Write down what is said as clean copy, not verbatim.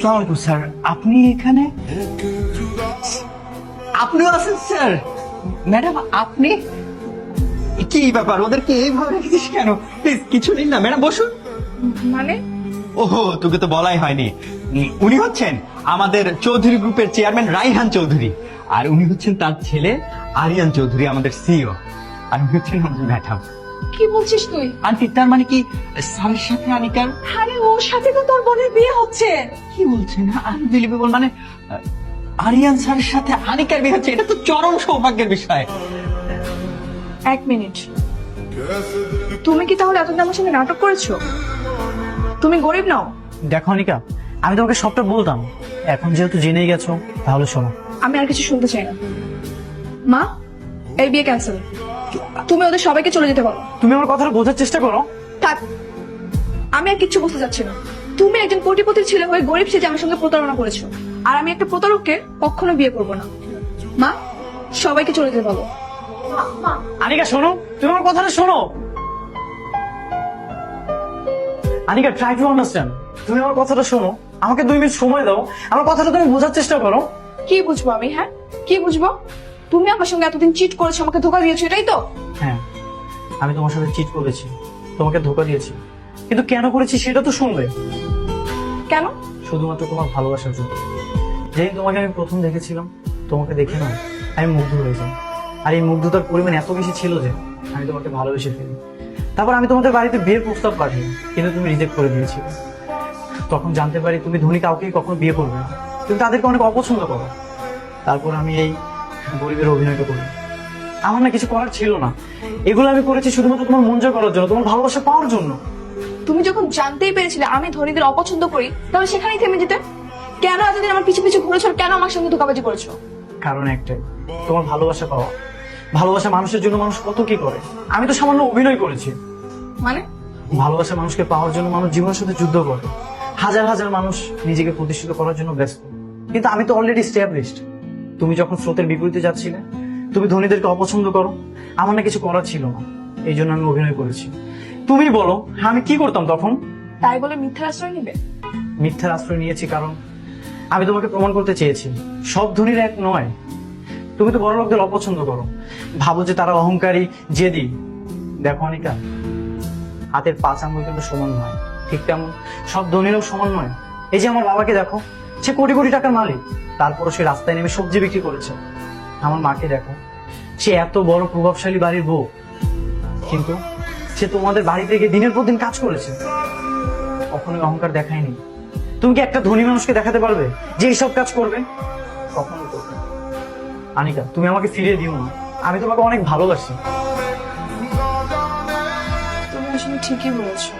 আসসালামু আলাইকুম স্যার, আপনি এখানে? আপনিও আছেন স্যার? ম্যাডাম আপনি কি ব্যাপার, ওদেরকে এইভাবে রেখেছিস কেন? প্লিজ কিছু নিন না ম্যাডাম, বসুন। মানে ওহো, তোকে তো বলাই হয়নি। উনি হচ্ছেন আমাদের চৌধুরী গ্রুপের চেয়ারম্যান রাইহান চৌধুরী, আর উনি হচ্ছেন তার ছেলে আরিয়ান চৌধুরী, আমাদের সিইও। আর উনি হচ্ছেন আমাদের ম্যাডাম। কি বলছিস তুই? আন্টি তার মানে কি স্যারের সাথে আনিকার? আরে ওর সাথে তো তোর বোনের বিয়ে হচ্ছে। কি বলছেন? আনবিলিভেবল, মানে আরিয়ান স্যারের সাথে আনিকার বিয়ে হচ্ছে, এটা তো চরম সৌভাগ্যের বিষয়। এক মিনিট, তুমি কি তাহলে এতদিন আমার সঙ্গে নাটক করেছো? তুমি গরিব নাও? দেখো অনিকা, আমি তোমাকে সবটা বলতাম, এখন যেহেতু জেনেই গেছো তাহলে শোনো। আমি আর কিছু শুনতে চাই না। মা, এই বিয়ে ক্যান্সেল। তুমি ওদের সবাইকে চলে যেতে বলো। তুমি আমার কথাটা বোঝার চেষ্টা করো। থাক, আমি আর কিচ্ছু বুঝতে চাচ্ছি না। তুমি একজন কোটিপতির ছেলে হয়ে গরিব সেজে আমার সঙ্গে প্রতারণা করেছো, আর আমি একটা প্রতারককে কখনো বিয়ে করবো না। মা, সবাইকে চলে যেতে বলো। আনিকা শোনো, তুমি আমার কথাটা শোনো। Anika, try to understand. তুমি আমার কথাটা শোনো, আমাকে 2 মিনিট সময় দাও, আমার কথাটা তুমি বোঝার চেষ্টা করো। কি বুঝবো আমি? হ্যাঁ, কি বুঝবো? তুমি আমার সঙ্গে এতদিন চিট করেছো, আমাকে ধোকা দিয়েছো, এটাই তো? হ্যাঁ, আমি তোমার সাথে চিট করেছি, তোমাকে ধোকা দিয়েছি, কিন্তু কেন করেছি সেটা তো শুনবে। কেন? শুধুমাত্র তোমার ভালোবাসার জন্য। যেদিন তোমাকে আমি প্রথম দেখেছিলাম, তোমাকে দেখে না আমি মুগ্ধ হয়ে যাই। আর এই মুগ্ধতার পরিমাণ এত বেশি ছিল যে আমি তোমাকে ভালোবেসে ফেলি। তারপর আমি তোমাদের বাড়িতে বিয়ের প্রস্তাব পাঠাই, কিন্তু তুমি রিজেক্ট করে দিয়েছিলে। তখন জানতে পারি তুমি ধনী কাউকেই কখনো বিয়ে করবে না, তুমি তাদেরকে অনেক অপছন্দ করো। তারপর আমি এই গরিবের অভিনয়টা করি। আমার না কিছু করার ছিল না, এগুলো আমি করেছি শুধুমাত্র তোমার মন জয় করার জন্য, তোমার ভালোবাসা পাওয়ার জন্য। তুমি যখন জানতেই পেরেছিলে আমি ধনীদের অপছন্দ করি, তাহলে সেখানেই থেমে যেতে। কেন এতদিন আমার পিছু পিছু ঘুরেছো, আর কেন আমার সঙ্গে ধোকাবাজি করেছো? কারণ একটাই, তোমার ভালোবাসা পাওয়া। ভালোবাসা মানুষের জন্য মানুষ কত কি করে, আমি তো সামান্য অভিনয় করেছি। মানে? ভালোবাসা মানুষকে পাওয়ার জন্য মানুষ জীবনের সাথে যুদ্ধ করে, হাজার হাজার মানুষ নিজেকে প্রতিষ্ঠিত করার জন্য ব্যস্ত, কিন্তু আমি তো অলরেডি স্ট্যাবলিশড। তুমি যখন স্রোতের বিপরীতে যাচ্ছিলে, তুমি ধনীদেরকে অপছন্দ করো, আমার না কিছু করার ছিল না, এই জন্য আমি অভিনয় করেছি। তুমি বলো আমি কি করতাম তখন? তাই বলে মিথ্যার আশ্রয় নিবে? মিথ্যার আশ্রয় নিয়েছি কারণ আমি তোমাকে প্রমাণ করতে চেয়েছি সব ধনীর এক নয়। তুমি তো বড় লোকদের অপছন্দ করো, ভাবো যে তারা অহংকারী, জেদি। দেখো অনিকা, হাতের 5 আঙ্গুল কিন্তু সমান নয়, ঠিক তেমন সব ধনীরাও সমান নয়। এই যে আমার বাবাকে দেখো, সে কোটি কোটি টাকার মালিক, তারপরও সে রাস্তায় নেমে সবজি বিক্রি করেছে। আমার মাকে দেখো, সে এত বড় প্রভাবশালী বাড়ির বউ, কিন্তু সে তোমাদের বাড়ি থেকে দিনের পর দিন কাজ করেছে, কখনোই অহংকার দেখায়নি। তুমি কি একটা ধনী মানুষকে দেখাতে পারবে যে এইসব কাজ করবে? কখনো করবে না। আনিকা, তুমি আমাকে ফিরিয়ে দিও না, আমি তোমাকে অনেক ভালোবাসি। তুমি আসলে ঠিকই বলেছো।